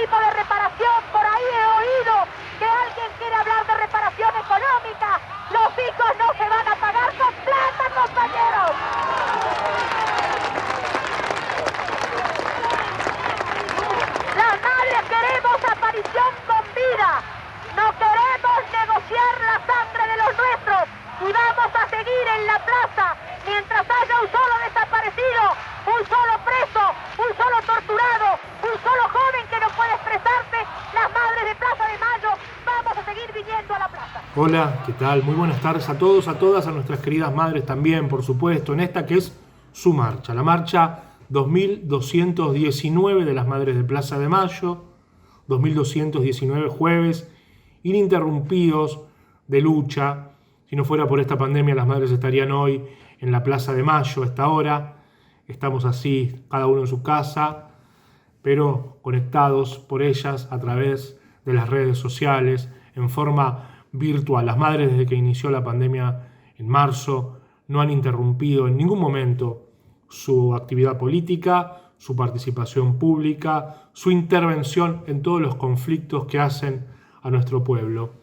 tipo de reparación. Por ahí he oído que alguien quiere hablar de reparación económica. Los hijos no se van a pagar con plata, compañeros. Las madres queremos aparición con vida. No queremos negociar la sangre de los nuestros. Y vamos a seguir en la plaza mientras haya un solo desaparecido, un solo preso, un solo torturado, un solo joven que no puede expresarse. Las madres de Plaza de Mayo vamos a seguir viniendo a la plaza. Hola, ¿qué tal? Muy buenas tardes a todos, a todas, a nuestras queridas madres también, por supuesto, en esta que es su marcha, la marcha 2219 de las Madres de Plaza de Mayo, 2219 jueves ininterrumpidos de lucha. Si no fuera por esta pandemia, las madres estarían hoy en la Plaza de Mayo a esta hora. Estamos así, cada uno en su casa, pero conectados por ellas a través de las redes sociales, en forma virtual. Las madres, desde que inició la pandemia en marzo, no han interrumpido en ningún momento su actividad política, su participación pública, su intervención en todos los conflictos que hacen a nuestro pueblo.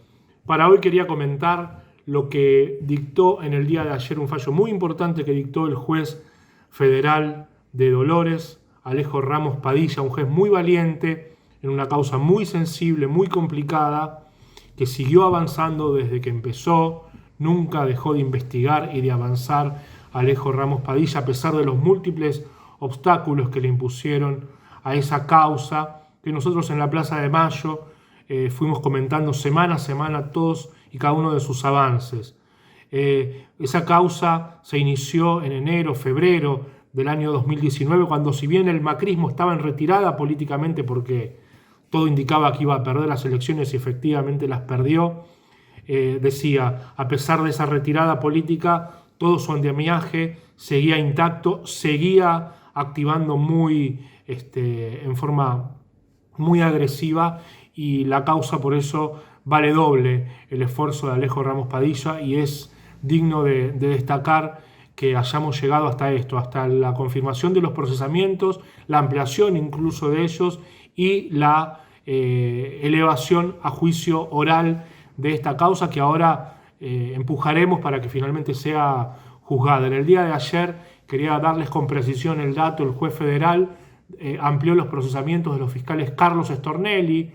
Para hoy quería comentar lo que dictó en el día de ayer, un fallo muy importante que dictó el juez federal de Dolores, Alejo Ramos Padilla, un juez muy valiente en una causa muy sensible, muy complicada, que siguió avanzando desde que empezó, nunca dejó de investigar y de avanzar Alejo Ramos Padilla, a pesar de los múltiples obstáculos que le impusieron a esa causa, que nosotros en la Plaza de Mayo fuimos comentando semana a semana todos y cada uno de sus avances. Esa causa se inició en enero, febrero del año 2019, cuando, si bien el macrismo estaba en retirada políticamente porque todo indicaba que iba a perder las elecciones y efectivamente las perdió, decía, a pesar de esa retirada política, todo su andamiaje seguía intacto, seguía activando en forma muy agresiva, y la causa por eso vale doble el esfuerzo de Alejo Ramos Padilla, y es digno de destacar que hayamos llegado hasta esto, hasta la confirmación de los procesamientos, la ampliación incluso de ellos y la elevación a juicio oral de esta causa, que ahora empujaremos para que finalmente sea juzgada. En el día de ayer, quería darles con precisión el dato, el juez federal amplió los procesamientos de los fiscales Carlos Stornelli,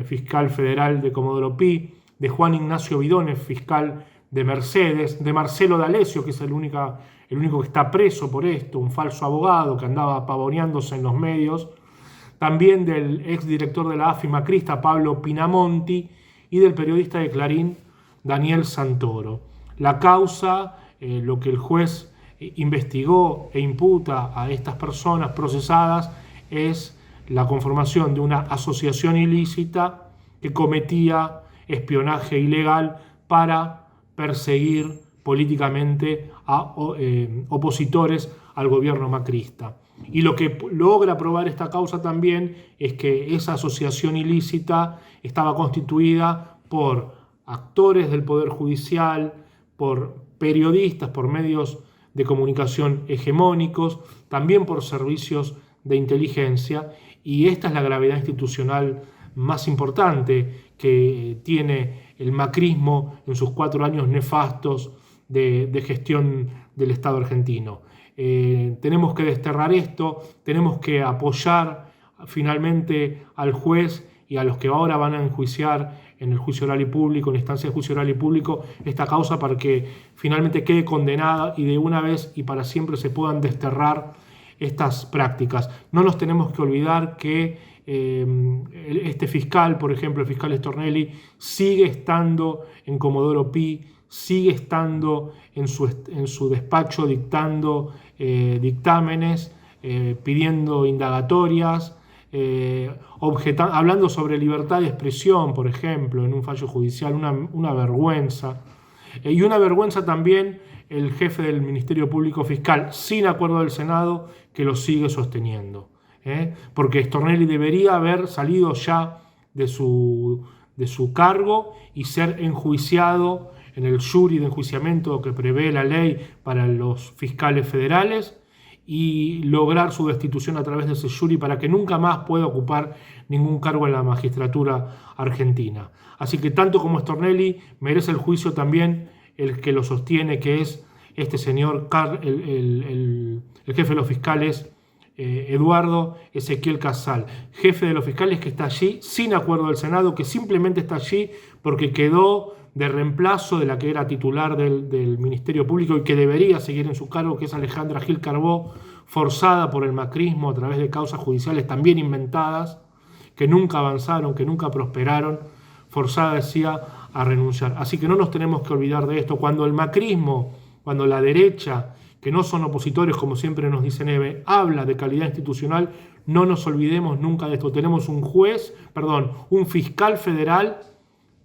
fiscal federal de Comodoro Pi, de Juan Ignacio Bidones, fiscal de Mercedes, de Marcelo D'Alessio, que es el único que está preso por esto, un falso abogado que andaba pavoneándose en los medios, también del exdirector de la AFI macrista, Pablo Pinamonti, y del periodista de Clarín, Daniel Santoro. La causa, lo que el juez investigó e imputa a estas personas procesadas, es la conformación de una asociación ilícita que cometía espionaje ilegal para perseguir políticamente a opositores al gobierno macrista. Y lo que logra probar esta causa también es que esa asociación ilícita estaba constituida por actores del Poder Judicial, por periodistas, por medios de comunicación hegemónicos, también por servicios de inteligencia, y esta es la gravedad institucional más importante que tiene el macrismo en sus 4 años nefastos de gestión del Estado argentino. Tenemos que desterrar esto, tenemos que apoyar finalmente al juez y a los que ahora van a enjuiciar en el juicio oral y público, en la instancia de juicio oral y público, esta causa, para que finalmente quede condenada y de una vez y para siempre se puedan desterrar estas prácticas. No nos tenemos que olvidar que este fiscal, por ejemplo, el fiscal Stornelli, sigue estando en Comodoro Pi, sigue estando en su despacho dictando dictámenes, pidiendo indagatorias, hablando sobre libertad de expresión, por ejemplo, en un fallo judicial, una vergüenza. Y una vergüenza también el jefe del Ministerio Público Fiscal, sin acuerdo del Senado, que lo sigue sosteniendo. Porque Stornelli debería haber salido ya de su cargo y ser enjuiciado en el jury de enjuiciamiento que prevé la ley para los fiscales federales, y lograr su destitución a través de ese jury para que nunca más pueda ocupar ningún cargo en la magistratura argentina. Así que tanto como Stornelli merece el juicio también el que lo sostiene, que es este señor, el jefe de los fiscales, Eduardo Ezequiel Casal, jefe de los fiscales que está allí sin acuerdo del Senado, que simplemente está allí porque quedó de reemplazo de la que era titular del Ministerio Público y que debería seguir en su cargo, que es Alejandra Gil Carbó, forzada por el macrismo a través de causas judiciales también inventadas, que nunca avanzaron, que nunca prosperaron, forzada, decía, a renunciar. Así que no nos tenemos que olvidar de esto. Cuando el macrismo, cuando la derecha, que no son opositores, como siempre nos dice Neve, habla de calidad institucional, no nos olvidemos nunca de esto. Tenemos un fiscal federal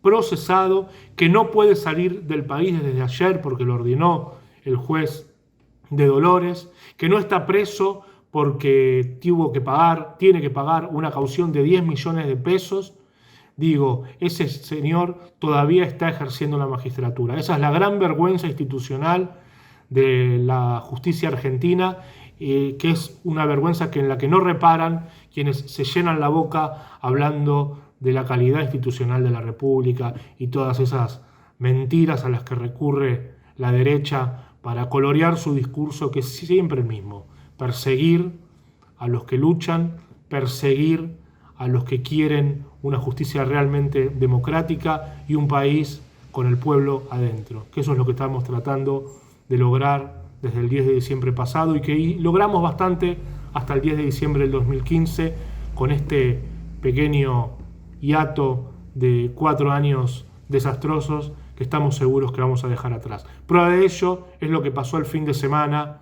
procesado que no puede salir del país desde ayer porque lo ordenó el juez de Dolores, que no está preso porque tiene que pagar una caución de 10 millones de pesos. Digo, ese señor todavía está ejerciendo la magistratura. Esa es la gran vergüenza institucional de la justicia argentina, que es una vergüenza en la que no reparan quienes se llenan la boca hablando de la calidad institucional de la República y todas esas mentiras a las que recurre la derecha para colorear su discurso, que es siempre el mismo: perseguir a los que luchan, perseguir a los que quieren una justicia realmente democrática y un país con el pueblo adentro, que eso es lo que estamos tratando de lograr desde el 10 de diciembre pasado y que logramos bastante hasta el 10 de diciembre del 2015 con este pequeño hiato de 4 años desastrosos que estamos seguros que vamos a dejar atrás. Prueba de ello es lo que pasó el fin de semana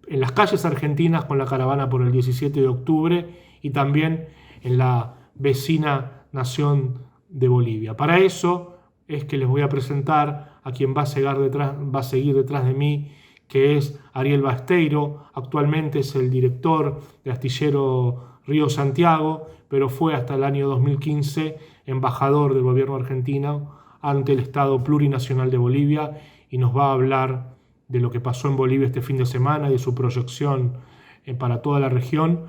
en las calles argentinas con la caravana por el 17 de octubre y también en la vecina nación de Bolivia. Para eso es que les voy a presentar a quien va a seguir detrás de mí, que es Ariel Basteiro. Actualmente es el director de Astillero Río Santiago, pero fue hasta el año 2015 embajador del gobierno argentino ante el Estado Plurinacional de Bolivia y nos va a hablar de lo que pasó en Bolivia este fin de semana y de su proyección para toda la región,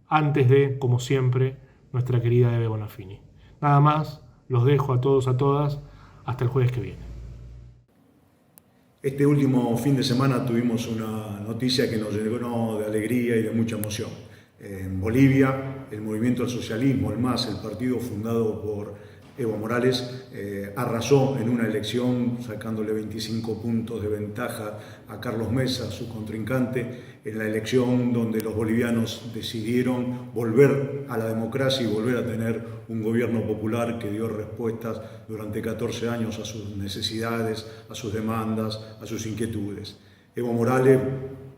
antes de, como siempre, nuestra querida Eve Bonafini. Nada más, los dejo a todos, a todas, hasta el jueves que viene. Este último fin de semana tuvimos una noticia que nos llenó de alegría y de mucha emoción. En Bolivia, el Movimiento al Socialismo, el MAS, el partido fundado por Evo Morales, arrasó en una elección sacándole 25 puntos de ventaja a Carlos Mesa, su contrincante, en la elección donde los bolivianos decidieron volver a la democracia y volver a tener un gobierno popular que dio respuestas durante 14 años a sus necesidades, a sus demandas, a sus inquietudes. Evo Morales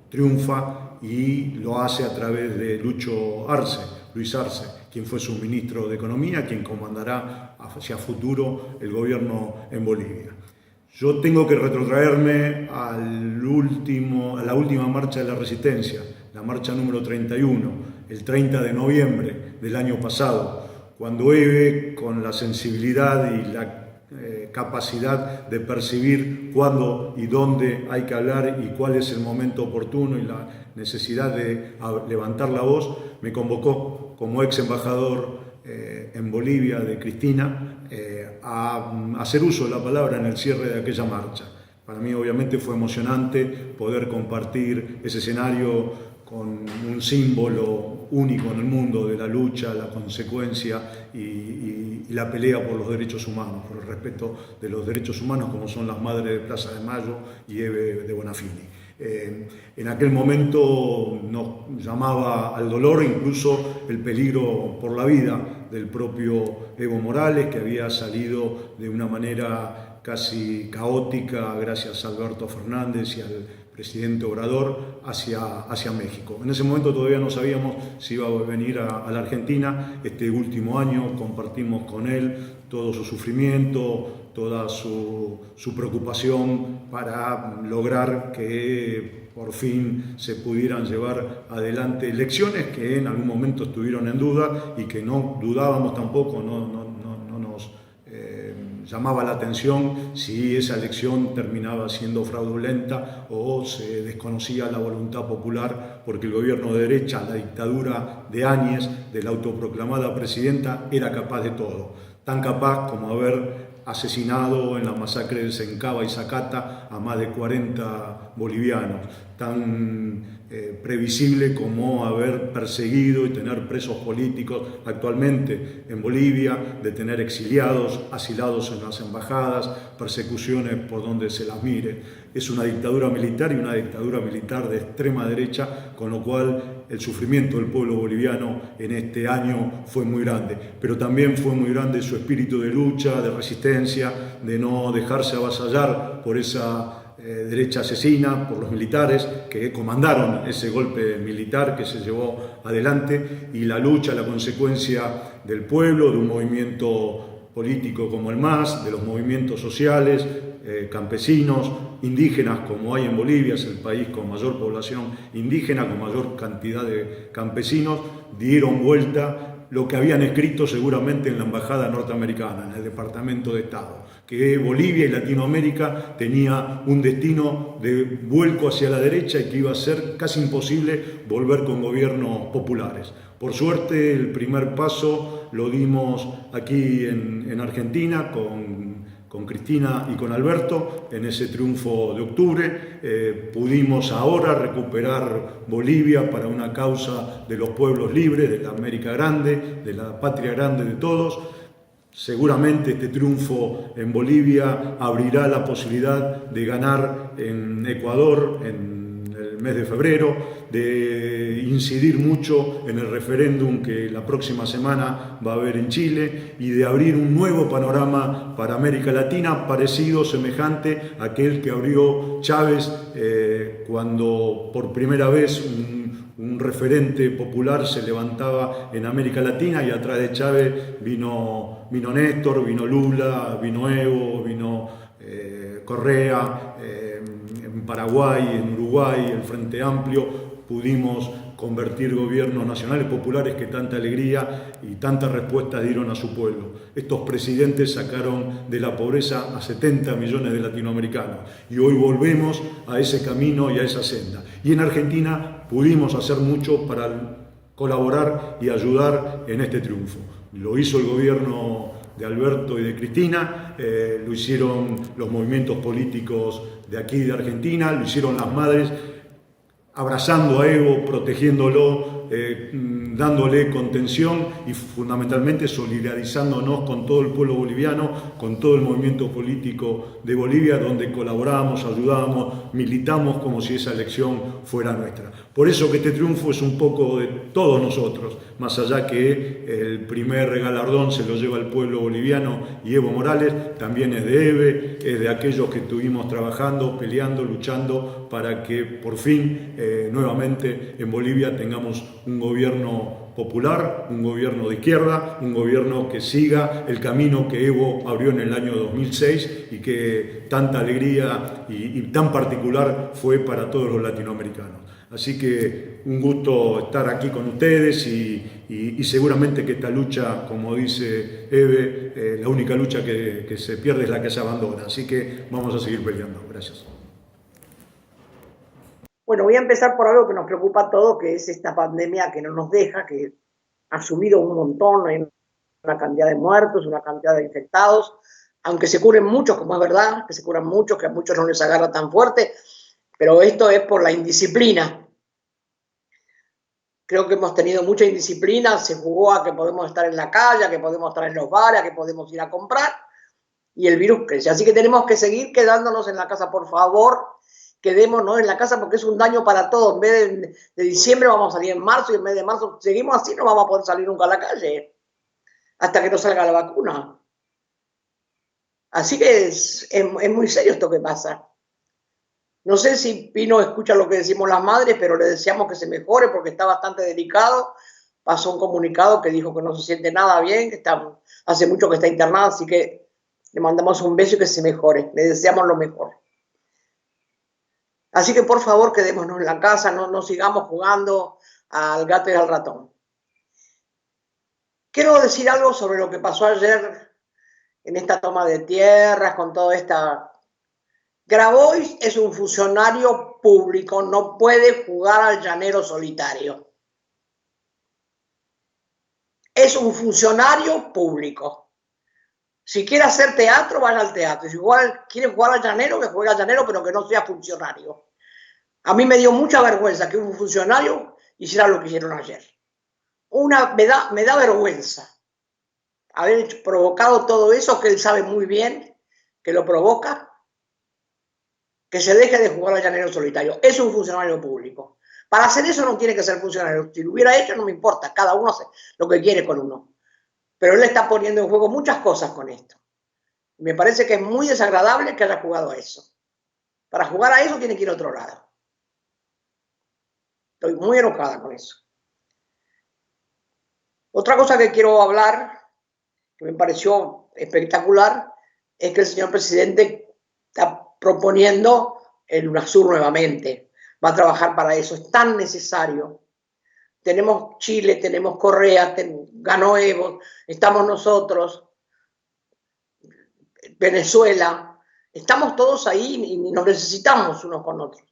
triunfa y lo hace a través de Luis Arce, quien fue su ministro de Economía, quien comandará hacia futuro el gobierno en Bolivia. Yo tengo que retrotraerme a la última marcha de la Resistencia, la marcha número 31, el 30 de noviembre del año pasado, cuando Eve, con la sensibilidad y la capacidad de percibir cuándo y dónde hay que hablar y cuál es el momento oportuno y la necesidad de levantar la voz, me convocó como ex embajador en Bolivia de Cristina a hacer uso de la palabra en el cierre de aquella marcha. Para mí obviamente fue emocionante poder compartir ese escenario con un símbolo único en el mundo de la lucha, la consecuencia y la pelea por los derechos humanos, por el respeto de los derechos humanos, como son las madres de Plaza de Mayo y Eve de Bonafini. En aquel momento nos llamaba al dolor incluso el peligro por la vida del propio Evo Morales, que había salido de una manera casi caótica gracias a Alberto Fernández y al presidente Obrador hacia México. En ese momento todavía no sabíamos si iba a venir a la Argentina. Este último año compartimos con él todo su sufrimiento, toda su preocupación para lograr que por fin se pudieran llevar adelante elecciones que en algún momento estuvieron en duda y que no dudábamos tampoco, no nos llamaba la atención si esa elección terminaba siendo fraudulenta o se desconocía la voluntad popular, porque el gobierno de derecha, la dictadura de Áñez, de la autoproclamada presidenta, era capaz de todo. Tan capaz como haber asesinado en la masacre de Sencaba y Zacata a más de 40 bolivianos, tan previsible como haber perseguido y tener presos políticos actualmente en Bolivia, de tener exiliados, asilados en las embajadas, persecuciones por donde se las mire. Es una dictadura militar y una dictadura militar de extrema derecha, con lo cual el sufrimiento del pueblo boliviano en este año fue muy grande, pero también fue muy grande su espíritu de lucha, de resistencia, de no dejarse avasallar por esa derecha asesina, por los militares que comandaron ese golpe militar que se llevó adelante, y la lucha, la consecuencia del pueblo, de un movimiento político como el MAS, de los movimientos sociales, campesinos, indígenas, como hay en Bolivia, es el país con mayor población indígena, con mayor cantidad de campesinos, dieron vuelta lo que habían escrito seguramente en la embajada norteamericana, en el Departamento de Estado, que Bolivia y Latinoamérica tenía un destino de vuelco hacia la derecha y que iba a ser casi imposible volver con gobiernos populares. Por suerte, el primer paso lo dimos aquí en Argentina con Cristina y con Alberto en ese triunfo de octubre. Pudimos ahora recuperar Bolivia para una causa de los pueblos libres, de la América Grande, de la patria grande de todos. Seguramente este triunfo en Bolivia abrirá la posibilidad de ganar en Ecuador en el mes de febrero, de incidir mucho en el referéndum que la próxima semana va a haber en Chile y de abrir un nuevo panorama para América Latina parecido, semejante a aquel que abrió Chávez cuando por primera vez un referente popular se levantaba en América Latina, y atrás de Chávez vino Néstor, vino Lula, vino Evo, vino Correa, en Paraguay, en Uruguay, el Frente Amplio. Pudimos convertir gobiernos nacionales populares que tanta alegría y tantas respuestas dieron a su pueblo. Estos presidentes sacaron de la pobreza a 70 millones de latinoamericanos y hoy volvemos a ese camino y a esa senda. Y en Argentina pudimos hacer mucho para colaborar y ayudar en este triunfo. Lo hizo el gobierno de Alberto y de Cristina, lo hicieron los movimientos políticos de aquí de Argentina, lo hicieron las madres, abrazando a Evo, protegiéndolo, dándole contención y fundamentalmente solidarizándonos con todo el pueblo boliviano, con todo el movimiento político de Bolivia, donde colaboramos, ayudamos, militamos como si esa elección fuera nuestra. Por eso que este triunfo es un poco de todos nosotros, más allá que el primer galardón se lo lleva el pueblo boliviano y Evo Morales, también es de EVE, es de aquellos que estuvimos trabajando, peleando, luchando para que por fin nuevamente en Bolivia tengamos un gobierno popular, un gobierno de izquierda, un gobierno que siga el camino que Evo abrió en el año 2006 y que tanta alegría y tan particular fue para todos los latinoamericanos. Así que un gusto estar aquí con ustedes y seguramente que esta lucha, como dice Eve, la única lucha que se pierde es la que se abandona. Así que vamos a seguir peleando. Gracias. Bueno, voy a empezar por algo que nos preocupa a todos, que es esta pandemia que no nos deja, que ha subido un montón, hay una cantidad de muertos, una cantidad de infectados, aunque se curen muchos, como es verdad, que se curan muchos, que a muchos no les agarra tan fuerte, pero esto es por la indisciplina. Creo que hemos tenido mucha indisciplina, se jugó a que podemos estar en la calle, a que podemos estar en los bares, a que podemos ir a comprar, y el virus crece. Así que tenemos que seguir quedándonos en la casa, por favor. Quedémonos en la casa porque es un daño para todos. En vez de diciembre vamos a salir en marzo y en vez de marzo seguimos así, no vamos a poder salir nunca a la calle hasta que no salga la vacuna. Así que es muy serio esto que pasa. No sé si Pino escucha lo que decimos las madres, pero le deseamos que se mejore porque está bastante delicado. Pasó un comunicado que dijo que no se siente nada bien, que hace mucho que está internado, así que le mandamos un beso y que se mejore. Le deseamos lo mejor. Así que por favor quedémonos en la casa, no sigamos jugando al gato y al ratón. Quiero decir algo sobre lo que pasó ayer en esta toma de tierras, con toda esta... Grabois es un funcionario público, no puede jugar al llanero solitario. Es un funcionario público. Si quiere hacer teatro, vaya al teatro. Si quiere jugar al llanero, que juegue al llanero, pero que no sea funcionario. A mí me dio mucha vergüenza que un funcionario hiciera lo que hicieron ayer. Me da vergüenza haber provocado todo eso, que él sabe muy bien que lo provoca, que se deje de jugar al llanero solitario. Es un funcionario público. Para hacer eso no tiene que ser funcionario. Si lo hubiera hecho no me importa, cada uno hace lo que quiere con uno. Pero él está poniendo en juego muchas cosas con esto. Me parece que es muy desagradable que haya jugado a eso. Para jugar a eso tiene que ir a otro lado. Estoy muy enojada con eso. Otra cosa que quiero hablar, que me pareció espectacular, es que el señor presidente está proponiendo el UNASUR nuevamente. Va a trabajar para eso. Es tan necesario. Tenemos Chile, tenemos Correa, ganó Evo, estamos nosotros, Venezuela. Estamos todos ahí y nos necesitamos unos con otros.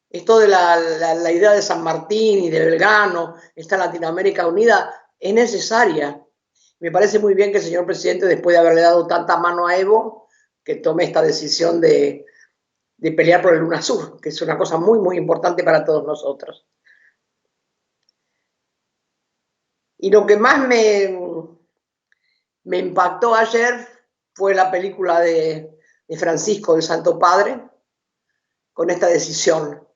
Esto de la idea de San Martín y de Belgrano, esta Latinoamérica unida, es necesaria. Me parece muy bien que el señor presidente, después de haberle dado tanta mano a Evo, que tome esta decisión de pelear por el UNASUR, que es una cosa muy, muy importante para todos nosotros. Y lo que más me impactó ayer fue la película de Francisco, del Santo Padre, con esta decisión.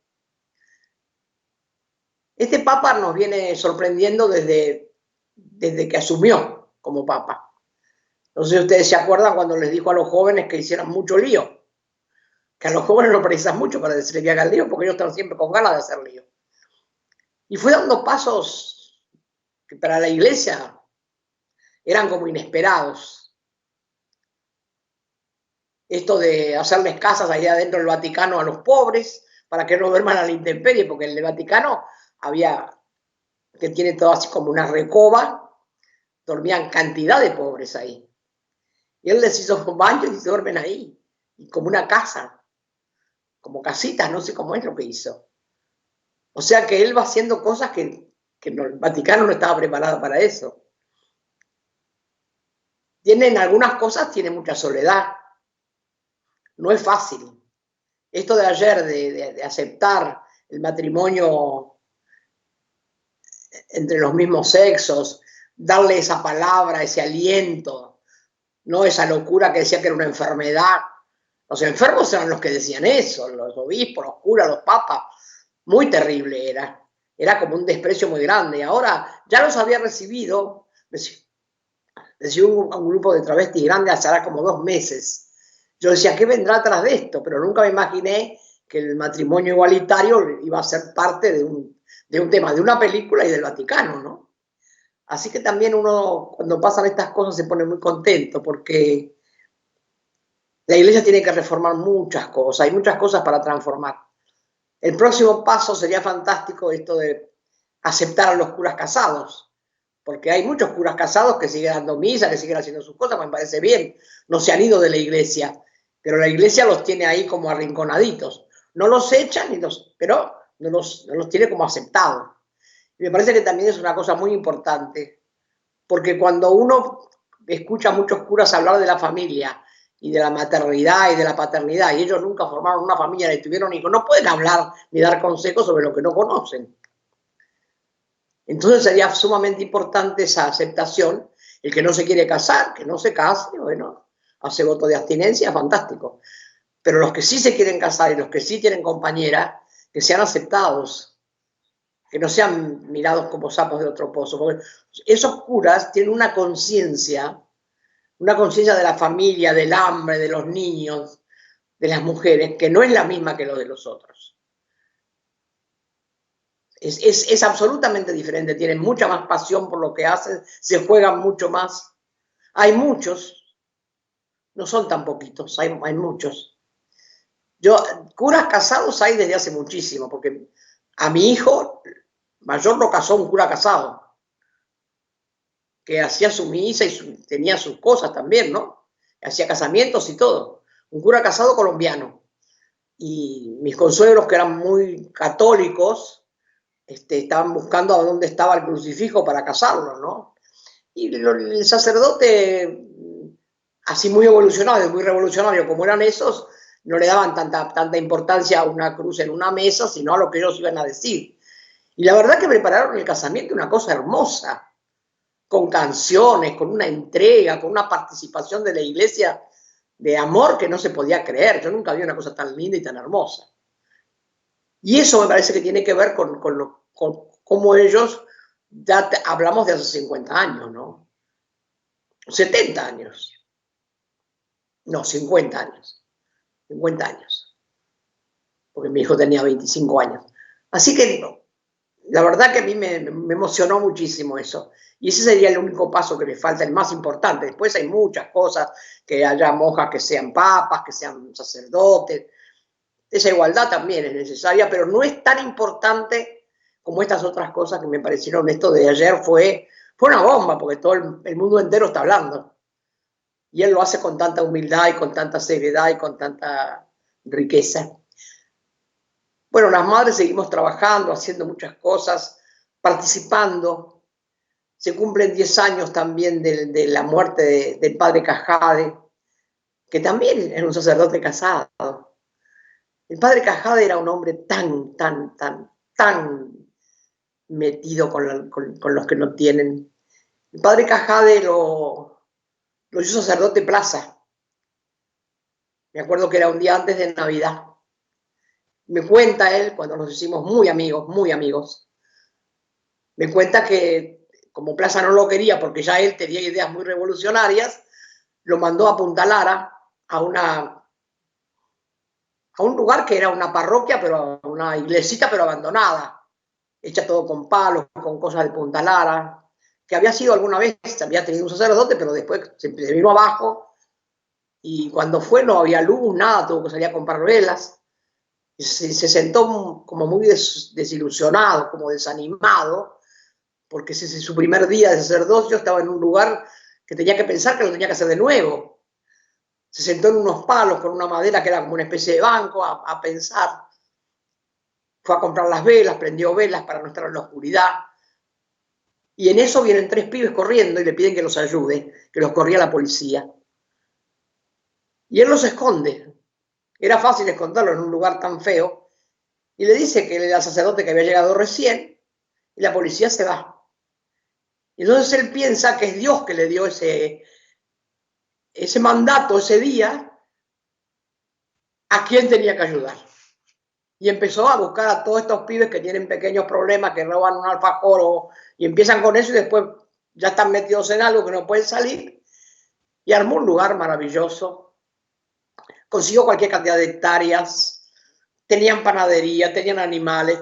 Este Papa nos viene sorprendiendo desde que asumió como Papa. No sé si ustedes se acuerdan cuando les dijo a los jóvenes que hicieran mucho lío. Que a los jóvenes no precisan mucho para decirle que hagan lío, porque ellos están siempre con ganas de hacer lío. Y fue dando pasos que para la Iglesia eran como inesperados. Esto de hacerles casas allá adentro del Vaticano a los pobres, para que no duerman a la intemperie, porque en el Vaticano que tiene todo así como una recoba, dormían cantidad de pobres ahí. Y él les hizo baños y se duermen ahí, y como una casa, como casitas, no sé cómo es lo que hizo. O sea que él va haciendo cosas que el Vaticano no estaba preparado para eso. Algunas cosas tiene mucha soledad. No es fácil. Esto de ayer, de aceptar el matrimonio entre los mismos sexos, darle esa palabra, ese aliento, no esa locura que decía que era una enfermedad. Los enfermos eran los que decían eso, los obispos, los curas, los papas. Muy terrible era. Era como un desprecio muy grande. Ahora ya los había recibido. Decía un grupo de travestis grande hace como 2 meses. Yo decía, ¿qué vendrá atrás de esto? Pero nunca me imaginé que el matrimonio igualitario iba a ser parte de un tema, de una película y del Vaticano, ¿no? Así que también uno, cuando pasan estas cosas, se pone muy contento, porque la Iglesia tiene que reformar muchas cosas, hay muchas cosas para transformar. El próximo paso sería fantástico esto de aceptar a los curas casados, porque hay muchos curas casados que siguen dando misa, que siguen haciendo sus cosas, me parece bien, no se han ido de la Iglesia, pero la Iglesia los tiene ahí como arrinconaditos. No los echan, pero no los tiene como aceptados. Y me parece que también es una cosa muy importante, porque cuando uno escucha a muchos curas hablar de la familia y de la maternidad y de la paternidad, y ellos nunca formaron una familia ni tuvieron hijos, no pueden hablar ni dar consejos sobre lo que no conocen. Entonces sería sumamente importante esa aceptación. El que no se quiere casar, que no se case, bueno, hace voto de abstinencia, fantástico. Pero los que sí se quieren casar y los que sí tienen compañera, que sean aceptados, que no sean mirados como sapos de otro pozo. Porque esos curas tienen una conciencia de la familia, del hambre, de los niños, de las mujeres, que no es la misma que lo de los otros. Es absolutamente diferente, tienen mucha más pasión por lo que hacen, se juegan mucho más. Hay muchos, no son tan poquitos, hay muchos. Curas casados hay desde hace muchísimo, porque a mi hijo mayor lo casó un cura casado, que hacía su misa y tenía sus cosas también, ¿no? hacía casamientos y todo. Un cura casado colombiano. Y mis consuegros, que eran muy católicos, estaban buscando a dónde estaba el crucifijo para casarlo, ¿no? Y el sacerdote, así muy evolucionario, muy revolucionario como eran esos, no le daban tanta importancia a una cruz en una mesa, sino a lo que ellos iban a decir. Y la verdad que prepararon el casamiento una cosa hermosa, con canciones, con una entrega, con una participación de la iglesia de amor que no se podía creer. Yo nunca vi una cosa tan linda y tan hermosa. Y eso me parece que tiene que ver con cómo ellos, ya hablamos de hace 50 años, ¿no? 70 años. No, 50 años. 50 años. Porque mi hijo tenía 25 años. Así que la verdad que a mí me emocionó muchísimo eso. Y ese sería el único paso que le falta, el más importante. Después hay muchas cosas, que haya monjas que sean papas, que sean sacerdotes. Esa igualdad también es necesaria, pero no es tan importante como estas otras cosas que me parecieron. Esto de ayer fue una bomba, porque todo el mundo entero está hablando. Y él lo hace con tanta humildad y con tanta seriedad y con tanta riqueza. Bueno, las madres seguimos trabajando, haciendo muchas cosas, participando. Se cumplen 10 años también de la muerte del padre Cajade, que también era un sacerdote casado. El padre Cajade era un hombre tan metido con los que no tienen. El padre Cajade lo hizo sacerdote plaza. Me acuerdo que era un día antes de Navidad. Me cuenta él, cuando nos hicimos muy amigos, me cuenta que como Plaza no lo quería porque ya él tenía ideas muy revolucionarias, lo mandó a Punta Lara, a un lugar que era una parroquia, pero una iglesita pero abandonada, hecha todo con palos, con cosas de Punta Lara, que había sido alguna vez, había tenido un sacerdote, pero después se vino abajo, y cuando fue no había luz, nada, tuvo que salir a comprar velas. Se sentó como muy desilusionado, como desanimado, porque ese es su primer día de sacerdocio, estaba en un lugar que tenía que pensar que lo tenía que hacer de nuevo. Se sentó en unos palos con una madera que era como una especie de banco a pensar. Fue a comprar las velas, prendió velas para no estar en la oscuridad. Y en eso vienen 3 pibes corriendo y le piden que los ayude, que los corría la policía. Y él los esconde. Era fácil esconderlo en un lugar tan feo. Y le dice que él era sacerdote que había llegado recién y la policía se va. Y entonces él piensa que es Dios que le dio ese mandato ese día a quién tenía que ayudar. Y empezó a buscar a todos estos pibes que tienen pequeños problemas, que roban un alfajor y empiezan con eso y después ya están metidos en algo que no pueden salir. Y armó un lugar maravilloso. Consiguió cualquier cantidad de hectáreas, tenían panadería, tenían animales,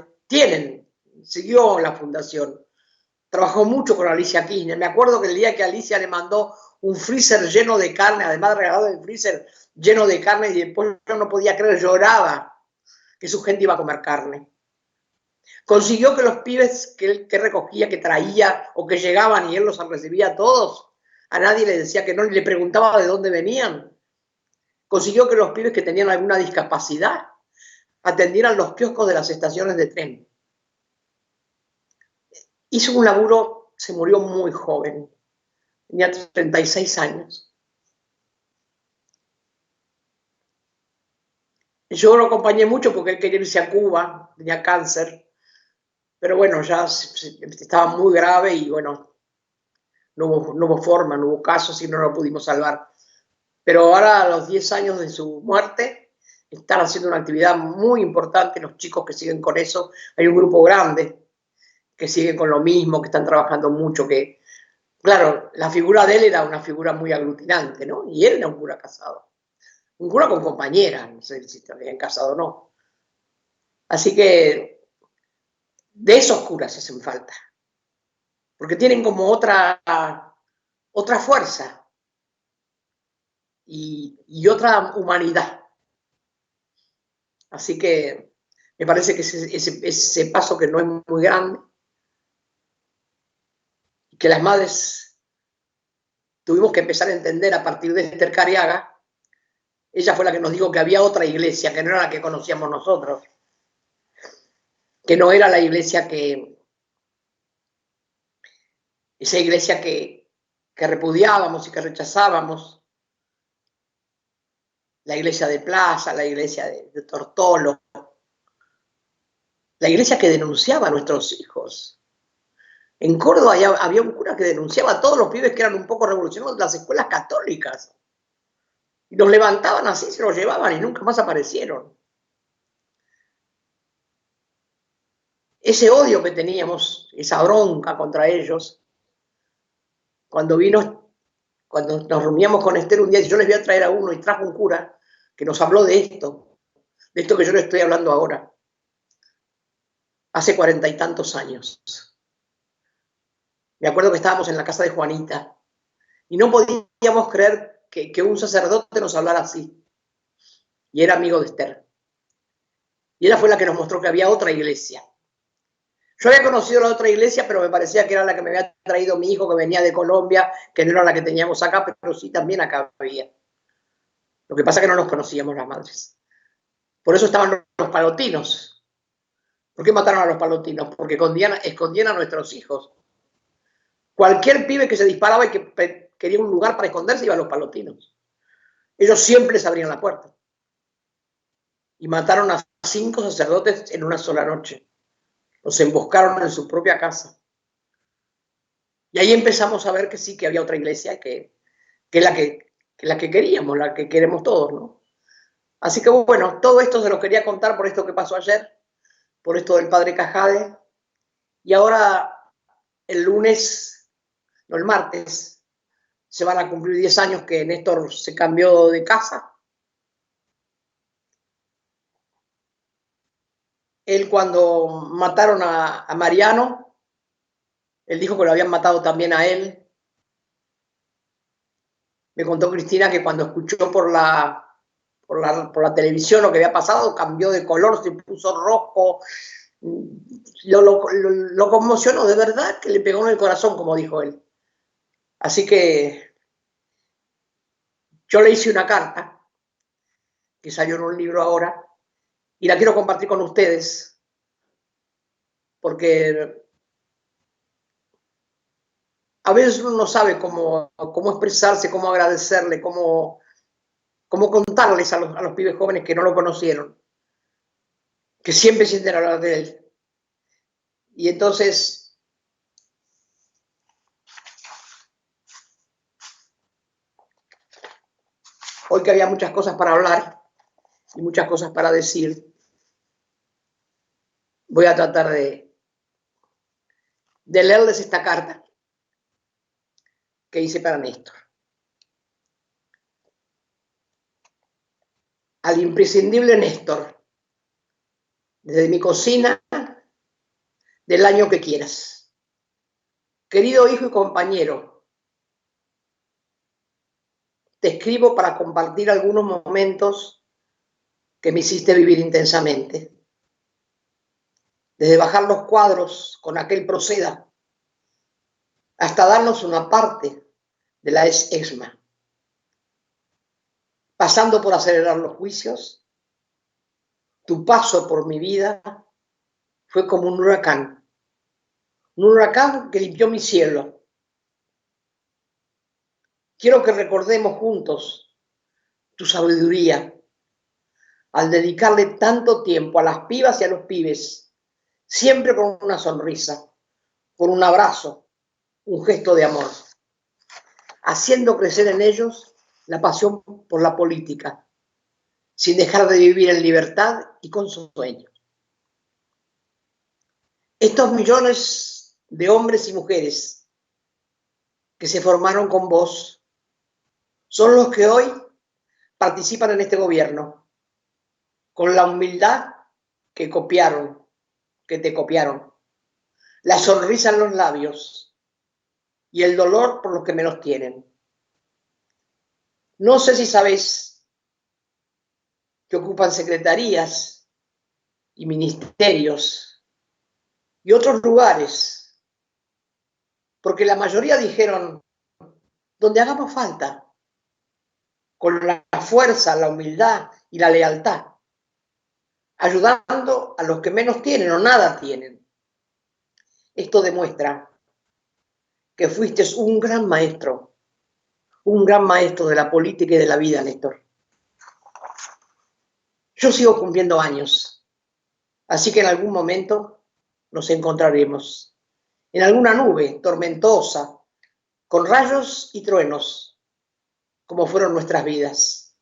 siguió la fundación. Trabajó mucho con Alicia Kirchner. Me acuerdo que el día que Alicia le mandó un freezer lleno de carne, además de regalado el freezer lleno de carne, y después yo no podía creer, lloraba que su gente iba a comer carne. Consiguió que los pibes que recogía, que traía o que llegaban y él los recibía a todos, a nadie le decía que no, ni le preguntaba de dónde venían. Consiguió que los pibes que tenían alguna discapacidad atendieran los kioscos de las estaciones de tren. Hizo un laburo, se murió muy joven, tenía 36 años. Yo lo acompañé mucho porque él quería irse a Cuba, tenía cáncer, pero bueno, ya estaba muy grave y bueno, no hubo forma, no hubo casos y no lo pudimos salvar. Pero ahora, a los 10 años de su muerte, están haciendo una actividad muy importante los chicos que siguen con eso. Hay un grupo grande que siguen con lo mismo, que están trabajando mucho, que, claro, la figura de él era una figura muy aglutinante, ¿no? Y él era un cura casado. Un cura con compañera, no sé si estarían casado o no. Así que de esos curas hacen falta. Porque tienen como otra fuerza. Y otra humanidad. Así que me parece que ese paso que no es muy grande, y que las madres tuvimos que empezar a entender a partir de Esther Cariaga. Ella fue la que nos dijo que había otra iglesia, que no era la que conocíamos nosotros, que no era la iglesia esa iglesia que repudiábamos y que rechazábamos, la iglesia de Plaza, la iglesia de Tortolo, la iglesia que denunciaba a nuestros hijos. En Córdoba había un cura que denunciaba a todos los pibes que eran un poco revolucionarios de las escuelas católicas. Y los levantaban así, se los llevaban y nunca más aparecieron. Ese odio que teníamos, esa bronca contra ellos, cuando nos reuníamos con Esther un día, y yo les voy a traer a uno, y trajo un cura que nos habló de esto que yo les estoy hablando ahora, hace 40 y tantos años. Me acuerdo que estábamos en la casa de Juanita y no podíamos creer que un sacerdote nos hablara así. Y era amigo de Esther. Y ella fue la que nos mostró que había otra iglesia. Yo había conocido la otra iglesia, pero me parecía que era la que me había traído mi hijo, que venía de Colombia, que no era la que teníamos acá, pero sí también acá había. Lo que pasa es que no nos conocíamos las madres. Por eso estaban los palotinos. ¿Por qué mataron a los palotinos? Porque escondían a nuestros hijos. Cualquier pibe que se disparaba y que quería un lugar para esconderse iba a los palotinos. Ellos siempre les abrían la puerta. Y mataron a 5 sacerdotes en una sola noche. Los emboscaron en su propia casa. Y ahí empezamos a ver que sí, que había otra iglesia, que es la que queríamos, la que queremos todos, ¿no? Así que bueno, todo esto se lo quería contar por esto que pasó ayer, por esto del padre Cajade. Y ahora el martes, se van a cumplir 10 años que Néstor se cambió de casa. Él, cuando mataron a Mariano, él dijo que lo habían matado también a él. Me contó Cristina que cuando escuchó por la televisión lo que había pasado, cambió de color, se puso rojo. Lo conmocionó, de verdad, que le pegó en el corazón, como dijo él. Así que yo le hice una carta, que salió en un libro ahora, y la quiero compartir con ustedes, porque a veces uno no sabe cómo expresarse, cómo agradecerle, cómo contarles a los pibes jóvenes que no lo conocieron, que siempre sienten hablar de él. Y entonces, hoy que había muchas cosas para hablar y muchas cosas para decir, voy a tratar de leerles esta carta que hice para Néstor. Al imprescindible Néstor, desde mi cocina, del año que quieras. Querido hijo y compañero, te escribo para compartir algunos momentos que me hiciste vivir intensamente. Desde bajar los cuadros con aquel Proceda, hasta darnos una parte de la ESMA, pasando por acelerar los juicios, tu paso por mi vida fue como un huracán que limpió mi cielo. Quiero que recordemos juntos tu sabiduría al dedicarle tanto tiempo a las pibas y a los pibes, siempre con una sonrisa, con un abrazo, un gesto de amor, haciendo crecer en ellos la pasión por la política, sin dejar de vivir en libertad y con sus sueños. Estos millones de hombres y mujeres que se formaron con vos son los que hoy participan en este gobierno, con la humildad que te copiaron, la sonrisa en los labios y el dolor por los que menos tienen. No sé si sabés que ocupan secretarías y ministerios y otros lugares, porque la mayoría dijeron donde hagamos falta, con la fuerza, la humildad y la lealtad, ayudando a los que menos tienen o nada tienen. Esto demuestra que fuiste un gran maestro de la política y de la vida, Néstor. Yo sigo cumpliendo años, así que en algún momento nos encontraremos en alguna nube tormentosa, con rayos y truenos, como fueron nuestras vidas.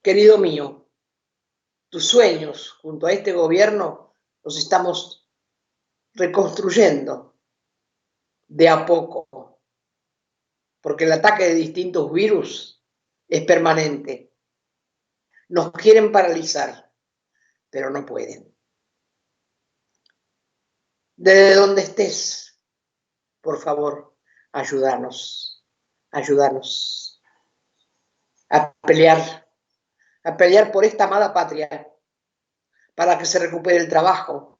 Querido mío, tus sueños junto a este gobierno los estamos reconstruyendo de a poco, porque el ataque de distintos virus es permanente. Nos quieren paralizar, pero no pueden. Desde donde estés, por favor, ayúdanos a pelear por esta amada patria, para que se recupere el trabajo,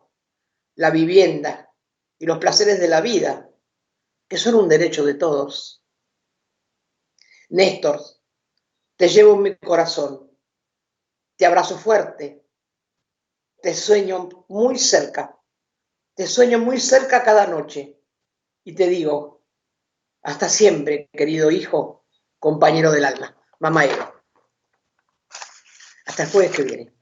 la vivienda y los placeres de la vida, que son un derecho de todos. Néstor, te llevo en mi corazón, te abrazo fuerte, te sueño muy cerca cada noche y te digo, hasta siempre, querido hijo, compañero del alma. Mamá Eva. Hasta el jueves que viene.